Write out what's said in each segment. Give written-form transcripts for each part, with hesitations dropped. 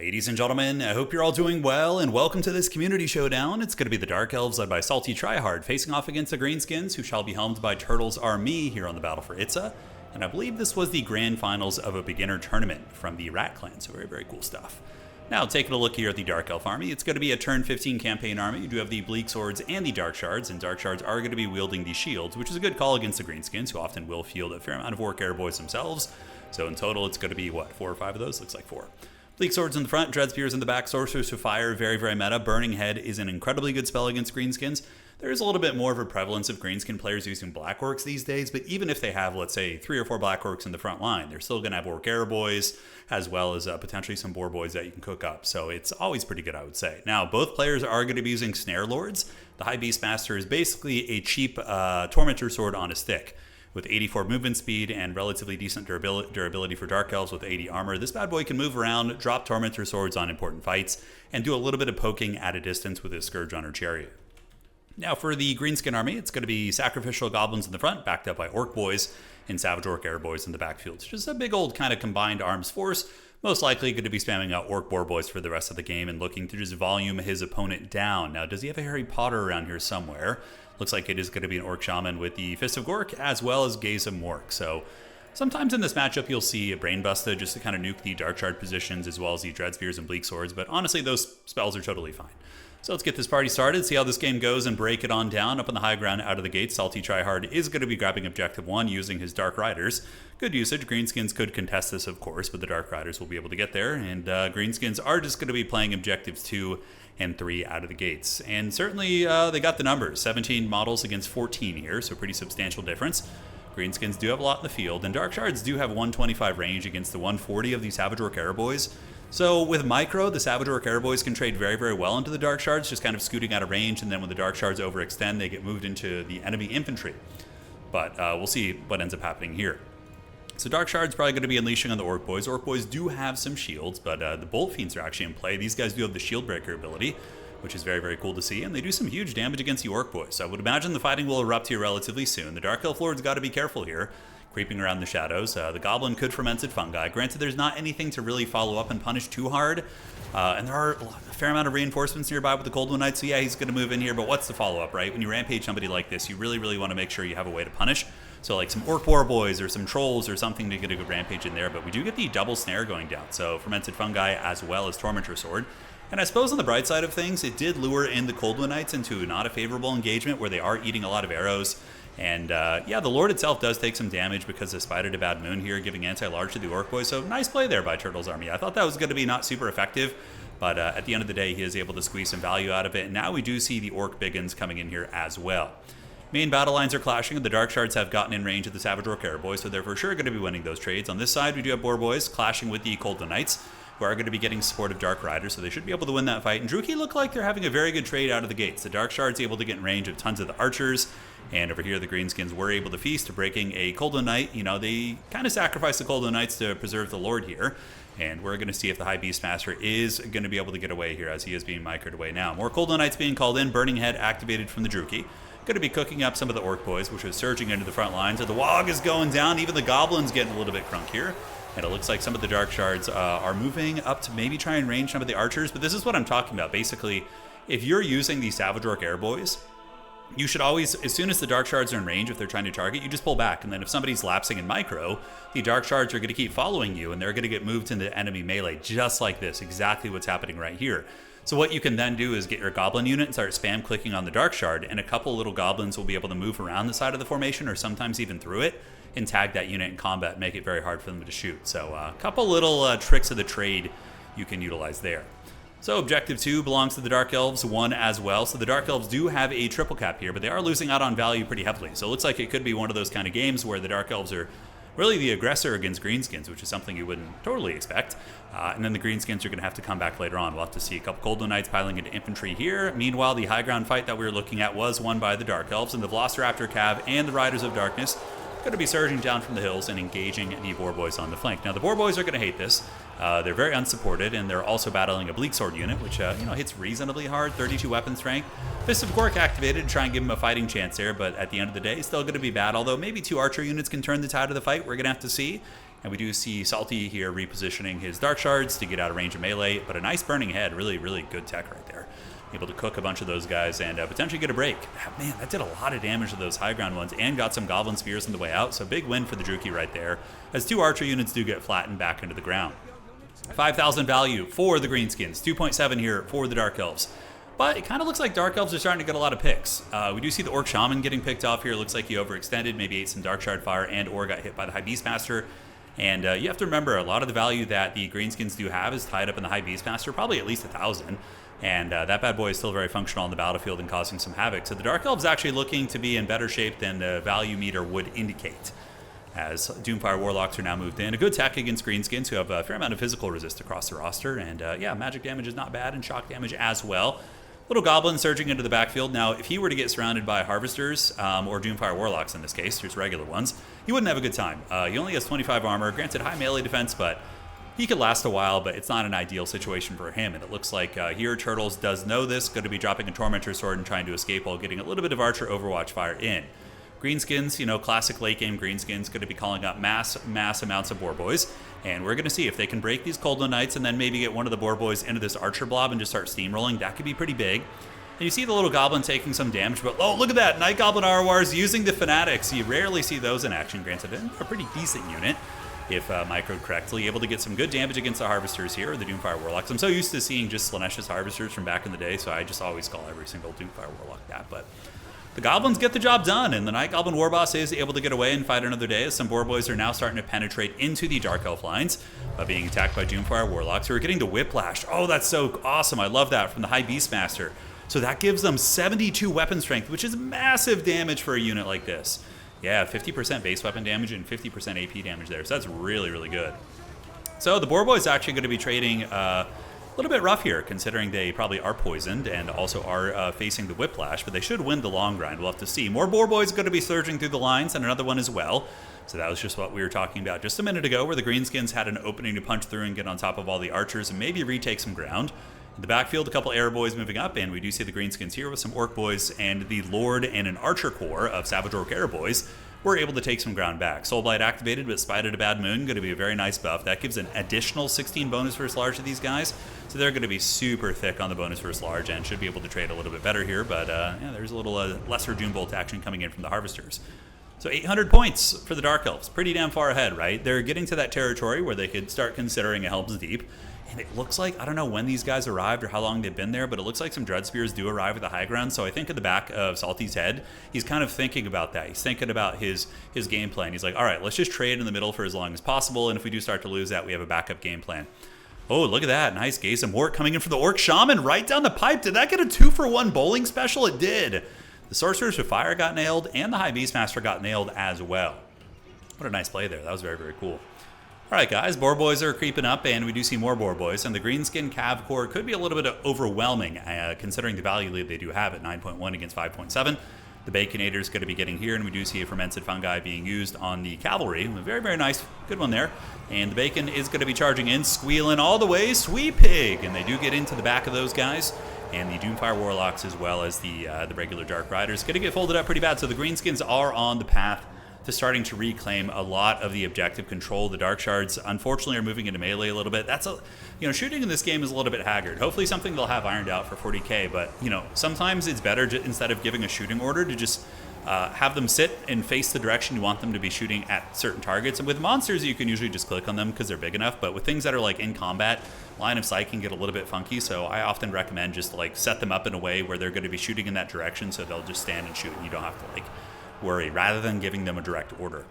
Ladies and gentlemen, I hope you're all doing well, and welcome to this community showdown. It's going to be the Dark Elves led by Salty Tryhard facing off against the Greenskins, who shall be helmed by Turtles Are Me here on the Battle for Itza. And I believe this was the grand finals of a beginner tournament from the Rat Clan, so very, very cool stuff. Now, taking a look here at the Dark Elf army, it's going to be a turn 15 campaign army. You do have the Bleak Swords and the Dark Shards, and Dark Shards are going to be wielding the shields, which is a good call against the Greenskins, who often will field a fair amount of Orc Airboys themselves. So in total, it's going to be, what, 4 or 5 of those? Looks like 4. Bleak Swords in the front, Dread Spears in the back, Sorcerers to Fire, very, very meta. Burning Head is an incredibly good spell against Greenskins. There is a little bit more of a prevalence of Greenskin players using Black Orcs these days, but even if they have, let's say, 3 or 4 Black Orcs in the front line, they're still going to have Orc Airboys, as well as potentially some Boar Boys that you can cook up. So it's always pretty good, I would say. Now, both players are going to be using Snare Lords. The High Beastmaster is basically a cheap Tormentor Sword on a stick. With 84 movement speed and relatively decent durability for Dark Elves with 80 armor, this bad boy can move around, drop Tormentor Swords on important fights, and do a little bit of poking at a distance with his Scourge Runner Chariot. Now for the Greenskin army, it's going to be Sacrificial Goblins in the front, backed up by Orc Boys, and Savage Orc Airboys in the backfield. It's just a big old kind of combined arms force, most likely going to be spamming out Orc Boar Boys for the rest of the game and looking to just volume his opponent down. Now, does he have a Harry Potter around here somewhere? Looks like it is going to be an Orc Shaman with the Fist of Gork as well as Gaze of Mork. So sometimes in this matchup you'll see a Brain Buster just to kind of nuke the Dark Shard positions as well as the Dread Spears and Bleak Swords, but honestly those spells are totally fine. So let's get this party started, see how this game goes, and break it on down. Up on the high ground out of the gate, Salty Tryhard is going to be grabbing Objective 1 using his Dark Riders. Good usage. Greenskins could contest this, of course, but the Dark Riders will be able to get there. And Greenskins are just going to be playing Objectives 2 and 3 out of the gates. And certainly they got the numbers. 17 models against 14 here, so pretty substantial difference. Greenskins do have a lot in the field, and Dark Shards do have 125 range against the 140 of these Savage Orc Airboys. So with Micro, the Savage Orc Airboys can trade very, very well into the Dark Shards, just kind of scooting out of range, and then when the Dark Shards overextend, they get moved into the enemy infantry. But we'll see what ends up happening here. So Dark Shard's probably going to be unleashing on the Orc Boys. Orc Boys do have some shields, but the Bolt Fiends are actually in play. These guys do have the Shield Breaker ability, which is very, very cool to see, and they do some huge damage against the Orc Boys. So I would imagine the fighting will erupt here relatively soon. The Dark Elf Lord's got to be careful here, creeping around the shadows. The Goblin could Fermented Fungi. Granted, there's not anything to really follow up and punish too hard, and there are a fair amount of reinforcements nearby with the Cold One Knight, so yeah, he's going to move in here, but what's the follow-up, right? When you rampage somebody like this, you really, really want to make sure you have a way to punish. So like some Orc Boar Boys or some Trolls or something to get a good rampage in there, but we do get the double snare going down, so Fermented Fungi as well as Tormentor Sword. And I suppose on the bright side of things, it did lure in the Cold One Knights into not a favorable engagement where they are eating a lot of arrows. And yeah, the Lord itself does take some damage because of Spider to Bad Moon here, giving anti-large to the Orc Boys. So nice play there by Turtles Army. I thought that was going to be not super effective, but at the end of the day, he is able to squeeze some value out of it. And now we do see the Orc Biggins coming in here as well. Main battle lines are clashing, and the Dark Shards have gotten in range of the Savage Orc Airboys, so they're for sure going to be winning those trades. On this side, we do have Boar Boys clashing with the Cold One Knights, who are going to be getting support of Dark Riders, so they should be able to win that fight. And Druki look like they're having a very good trade out of the gates. The Dark Shards able to get in range of tons of the Archers, and over here the Greenskins were able to feast, breaking a Cold One Knight. You know, they kind of sacrificed the Cold One Knights to preserve the Lord here, and we're going to see if the High Beastmaster is going to be able to get away here, as he is being microed away now. More Cold One Knights being called in, Burning Head activated from the Druki. Going to be cooking up some of the Orc Boys, which is surging into the front lines. So the Wog is going down, even the Goblin's getting a little bit crunk here. And it looks like some of the Dark Shards are moving up to maybe try and range some of the Archers, but this is what I'm talking about. Basically, if you're using the Savage Orc Airboys, you should always, as soon as the Dark Shards are in range, if they're trying to target, you just pull back. And then if somebody's lapsing in micro, the Dark Shards are going to keep following you, and they're going to get moved into enemy melee, just like this, exactly what's happening right here. So what you can then do is get your Goblin unit and start spam clicking on the Dark Shard, and a couple little Goblins will be able to move around the side of the formation, or sometimes even through it, and tag that unit in combat and make it very hard for them to shoot. So a couple little tricks of the trade you can utilize there. So Objective 2 belongs to the Dark Elves, 1 as well. So the Dark Elves do have a triple cap here, but they are losing out on value pretty heavily. So it looks like it could be one of those kind of games where the Dark Elves are really the aggressor against Greenskins, which is something you wouldn't totally expect. And then the Greenskins are going to have to come back later on. We'll have to see a couple Cold One Knights piling into infantry here. Meanwhile, the high ground fight that we were looking at was won by the Dark Elves, and the Velociraptor Cav and the Riders of Darkness going to be surging down from the hills and engaging the Boar Boys on the flank. Now, the Boar Boys are going to hate this. They're very unsupported, and they're also battling a Bleak Sword unit, which hits reasonably hard, 32 weapon strength. Fist of Gork activated to try and give him a fighting chance there, but at the end of the day, still going to be bad, although maybe 2 Archer units can turn the tide of the fight. We're going to have to see. And we do see Salty here repositioning his Dark Shards to get out of range of melee, but a nice Burning Head, really, really good tech right there. Able to cook a bunch of those guys and potentially get a break. Man, that did a lot of damage to those high ground ones and got some Goblin Spears on the way out, so big win for the Druchii right there, as 2 Archer units do get flattened back into the ground. 5,000 value for the Greenskins, 2.7 here for the Dark Elves. But it kind of looks like Dark Elves are starting to get a lot of picks. We do see the Orc Shaman getting picked off here. Looks like he overextended, maybe ate some Dark Shard Fire and or got hit by the High Beastmaster. And you have to remember, a lot of the value that the Greenskins do have is tied up in the High Beastmaster, probably at least 1,000. And that bad boy is still very functional on the battlefield and causing some havoc. So the Dark Elves actually looking to be in better shape than the value meter would indicate, as Doomfire Warlocks are now moved in. A good tech against Greenskins, who have a fair amount of physical resist across the roster. And yeah, magic damage is not bad, and shock damage as well. Little Goblin surging into the backfield. Now, if he were to get surrounded by Harvesters, or Doomfire Warlocks in this case, there's regular ones, he wouldn't have a good time. He only has 25 armor, granted high melee defense, but he could last a while, but it's not an ideal situation for him. And it looks like here Turtles does know this, going to be dropping a Tormentor Sword and trying to escape while getting a little bit of Archer Overwatch Fire in. Greenskins, you know, classic late game Greenskins, going to be calling up mass amounts of Boar Boys. And we're going to see if they can break these Cold Knights and then maybe get one of the Boar Boys into this Archer blob and just start steamrolling. That could be pretty big. And you see the little Goblin taking some damage, but oh, look at that! Night Goblin RORs using the Fanatics. You rarely see those in action, granted, a pretty decent unit, if microed correctly. Able to get some good damage against the Harvesters here, or the Doomfire Warlocks. I'm so used to seeing just Slaanesha's Harvesters from back in the day, so I just always call every single Doomfire Warlock that, but the Goblins get the job done, and the Night Goblin Warboss is able to get away and fight another day, as some Boar Boys are now starting to penetrate into the Dark Elf lines, being attacked by Doomfire Warlocks, who are getting the Whiplash. Oh, that's so awesome. I love that from the High Beastmaster. So that gives them 72 weapon strength, which is massive damage for a unit like this. Yeah, 50% base weapon damage and 50% AP damage there, so that's really, really good. So the Boar Boys actually going to be trading a little bit rough here, considering they probably are poisoned and also are facing the Whiplash, but they should win the long grind. We'll have to see. More Boar Boys going to be surging through the lines, and another one as well. So that was just what we were talking about just a minute ago, where the Greenskins had an opening to punch through and get on top of all the archers and maybe retake some ground. In the backfield, a couple Air Boys moving up, and we do see the Greenskins here with some Orc Boys and the Lord and an Archer Corps of Savage Orc Air Boys. We're able to take some ground back. Soul Blight activated, but Spite at a Bad Moon, going to be a very nice buff. That gives an additional 16 bonus versus large to these guys, so they're going to be super thick on the bonus versus large and should be able to trade a little bit better here, but yeah, there's a little lesser Doom Bolt action coming in from the Harvesters. So 800 points for the Dark Elves. Pretty damn far ahead, right? They're getting to that territory where they could start considering a Helm's Deep. And it looks like, I don't know when these guys arrived or how long they've been there, but it looks like some Dread Spears do arrive at the high ground. So I think at the back of Salty's head, he's kind of thinking about that. He's thinking about his game plan. He's like, all right, let's just trade in the middle for as long as possible. And if we do start to lose that, we have a backup game plan. Oh, look at that. Nice Gaze of Mort coming in for the Orc Shaman right down the pipe. Did that get a 2-for-1 bowling special? It did. The Sorcerers with Fire got nailed, and the High Beastmaster got nailed as well. What a nice play there. That was very, very cool. All right, guys, Boar Boys are creeping up, and we do see more Boar Boys. And the Greenskin Cav Core could be a little bit overwhelming, considering the value lead they do have at 9.1 against 5.7. The Baconator is going to be getting here, and we do see a Fermented Fungi being used on the Cavalry. Very, very nice. Good one there. And the Bacon is going to be charging in, squealing all the way. Sweet Pig! And they do get into the back of those guys. And the Doomfire Warlocks, as well as the regular Dark Riders, going to get folded up pretty bad. So the Greenskins are on the path to starting to reclaim a lot of the objective control. The Dark Shards, unfortunately, are moving into melee a little bit. That's shooting in this game is a little bit haggard. Hopefully something they'll have ironed out for 40k, but, sometimes it's better instead of giving a shooting order to just have them sit and face the direction you want them to be shooting at certain targets. And with monsters, you can usually just click on them because they're big enough, but with things that are like in combat, line of sight can get a little bit funky, so I often recommend just like set them up in a way where they're going to be shooting in that direction, so they'll just stand and shoot and you don't have to worry, rather than giving them a direct order.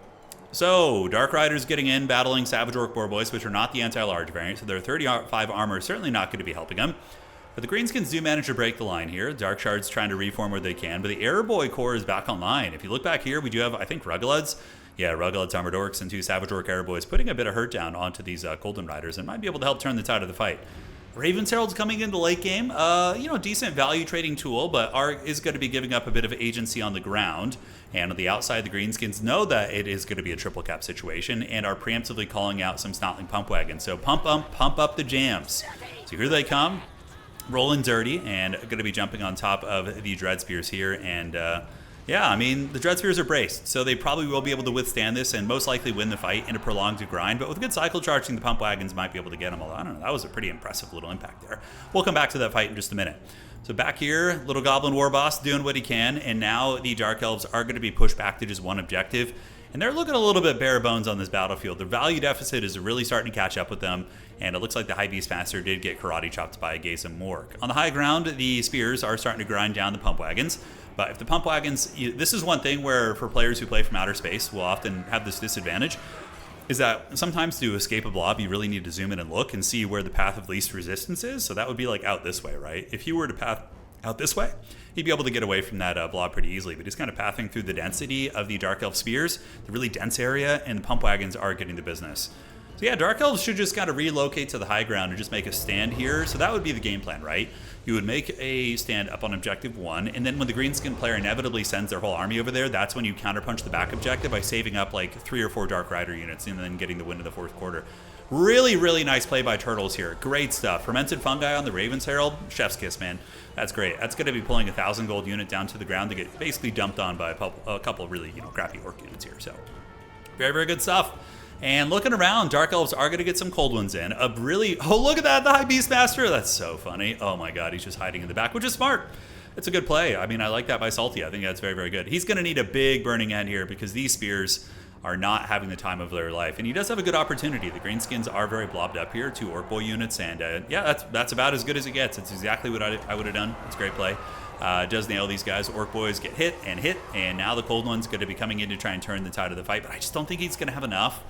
So, Dark Riders getting in, battling Savage Orc Boar Boys, which are not the anti-large variant, so their 35 armor is certainly not going to be helping them. But the Greenskins do manage to break the line here. Dark Shards trying to reform where they can, but the Air Boy Core is back online. If you look back here, we do have, I think, Ruggleeds. Yeah, Ruggleeds, Armored Orcs, and 2 Savage Orc Air Boys putting a bit of hurt down onto these Golden Riders and might be able to help turn the tide of the fight. Raven's Herald's coming into late game. Decent value trading tool, but is going to be giving up a bit of agency on the ground. And on the outside, the Greenskins know that it is going to be a triple cap situation and are preemptively calling out some Snotling Pump Wagons. So pump up the jams. So here they come, rolling dirty, and going to be jumping on top of the Dread Spears here. And Yeah, I mean, the Dread Spears are braced, so they probably will be able to withstand this and most likely win the fight in a prolonged grind, but with good cycle charging, the Pump Wagons might be able to get them. Although, I don't know, that was a pretty impressive little impact there. We'll come back to that fight in just a minute. So back here, Little Goblin War Boss doing what he can, and now the Dark Elves are going to be pushed back to just one objective, and they're looking a little bit bare bones on this battlefield. Their value deficit is really starting to catch up with them, and it looks like the High Beastmaster did get karate chopped by Gaze Morg. On the high ground, the Spears are starting to grind down the Pump Wagons. But if the Pump Wagons, this is one thing where for players who play from outer space will often have this disadvantage, is that sometimes to escape a blob, you really need to zoom in and look and see where the path of least resistance is. So that would be like out this way, right? If you were to path out this way, he'd be able to get away from that blob pretty easily. But he's kind of pathing through the density of the Dark Elf Spears, the really dense area, and the Pump Wagons are getting the business. So yeah, Dark Elves should just kind of relocate to the high ground and just make a stand here. So that would be the game plan, right? You would make a stand up on objective 1, and then when the Greenskin player inevitably sends their whole army over there, that's when you counterpunch the back objective by saving up like 3 or 4 Dark Rider units and then getting the win in the 4th quarter. Really, really nice play by Turtles here. Great stuff. Fermented Fungi on the Raven's Herald. Chef's kiss, man. That's great. That's going to be pulling a 1,000 gold unit down to the ground to get basically dumped on by a couple of really, crappy orc units here. So very, very good stuff. And looking around, Dark Elves are going to get some cold ones in. Oh, look at that, the High Beastmaster. That's so funny. Oh my god, he's just hiding in the back, which is smart. It's a good play. I mean, I like that by Salty. I think that's very, very good. He's going to need a big burning end here because these Spears are not having the time of their life. And he does have a good opportunity. The Greenskins are very blobbed up here, 2 Orc Boy units, and yeah, that's about as good as it gets. It's exactly what I would have done. It's a great play. Does nail these guys. Orc Boys get hit, and now the Cold One's going to be coming in to try and turn the tide of the fight, but I just don't think he's going to have enough.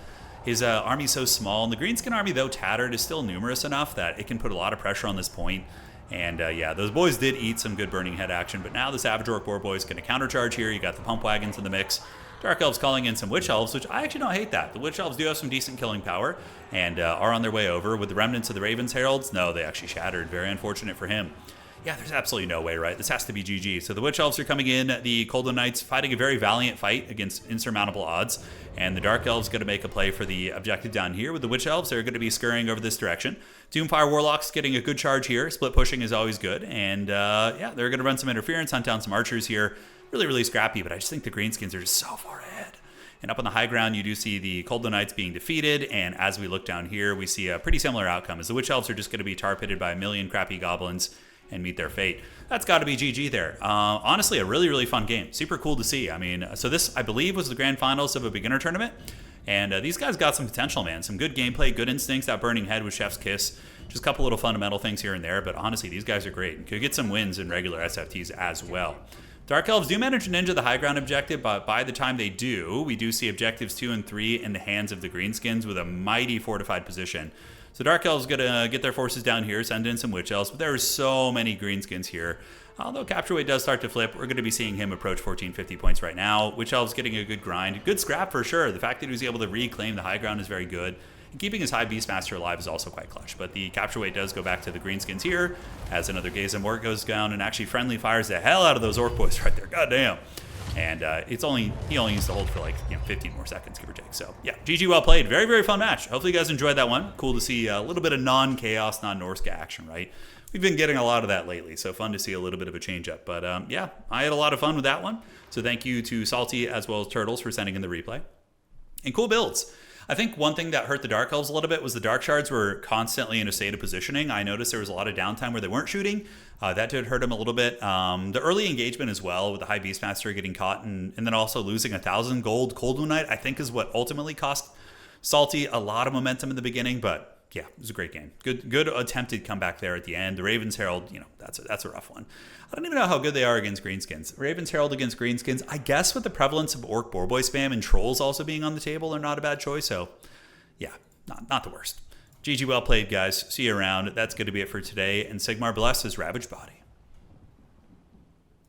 His army's so small, and the Greenskin army, though tattered, is still numerous enough that it can put a lot of pressure on this point. And yeah, those boys did eat some good Burning Head action, but now the Savage Orc Boar Boy is going to countercharge here. You got the Pump Wagons in the mix. Dark Elves calling in some Witch Elves, which I actually don't hate that. The Witch Elves do have some decent killing power and are on their way over. With the remnants of the Raven's Heralds, no, they actually shattered. Very unfortunate for him. Yeah, there's absolutely no way, right? This has to be GG. So the Witch Elves are coming in. The Golden Knights fighting a very valiant fight against insurmountable odds. And the Dark Elves going to make a play for the objective down here. With the Witch Elves, they're going to be scurrying over this direction. Doomfire Warlocks getting a good charge here. Split pushing is always good. And yeah, they're going to run some interference, hunt down some archers here. Really, really scrappy, but I just think the Greenskins are just so far ahead. And up on the high ground, you do see the Golden Knights being defeated. And as we look down here, we see a pretty similar outcome, as the Witch Elves are just going to be tar pitted by a million crappy goblins and meet their fate. That's got to be GG there. Honestly, a really, really fun game. Super cool to see. I mean, so this, I believe, was the grand finals of a beginner tournament. And these guys got some potential, man. Some good gameplay, good instincts. That Burning Head with Chef's Kiss. Just a couple little fundamental things here and there. But honestly, these guys are great. And could get some wins in regular SFTs as well. Dark Elves do manage to ninja the high ground objective, but by the time they do, we do see objectives 2 and 3 in the hands of the Greenskins with a mighty fortified position. So Dark Elves gonna get their forces down here, send in some Witch Elves, but there are so many Greenskins here. Although Capture Weight does start to flip, we're going to be seeing him approach 1450 points right now. Witch Elves getting a good grind. Good scrap for sure. The fact that he was able to reclaim the high ground is very good. And keeping his High Beastmaster alive is also quite clutch. But the Capture Weight does go back to the Greenskins here, as another Gaze Morg goes down and actually friendly fires the hell out of those Orc Boys right there. God damn. And he only needs to hold for like 15 more seconds, give or take. So yeah, GG, well played. Very, very fun match. Hopefully you guys enjoyed that one. Cool to see a little bit of non-chaos, non-Norska action, right? We've been getting a lot of that lately, so fun to see a little bit of a change up. But yeah, I had a lot of fun with that one. So thank you to Salty as well as Turtles for sending in the replay. And cool builds. I think one thing that hurt the Dark Elves a little bit was the Dark Shards were constantly in a state of positioning. I noticed there was a lot of downtime where they weren't shooting. That did hurt them a little bit. The early engagement as well, with the High Beastmaster getting caught and then also losing 1,000 gold Cold Moon Knight, I think is what ultimately cost Salty a lot of momentum in the beginning, but yeah, it was a great game. Good attempted comeback there at the end. The Raven's Herald, that's a rough one. I don't even know how good they are against Greenskins. Raven's Herald against Greenskins, I guess with the prevalence of Orc Boar Boy spam and Trolls also being on the table are not a bad choice. So yeah, not the worst. GG, well played, guys. See you around. That's going to be it for today. And Sigmar bless his ravaged body.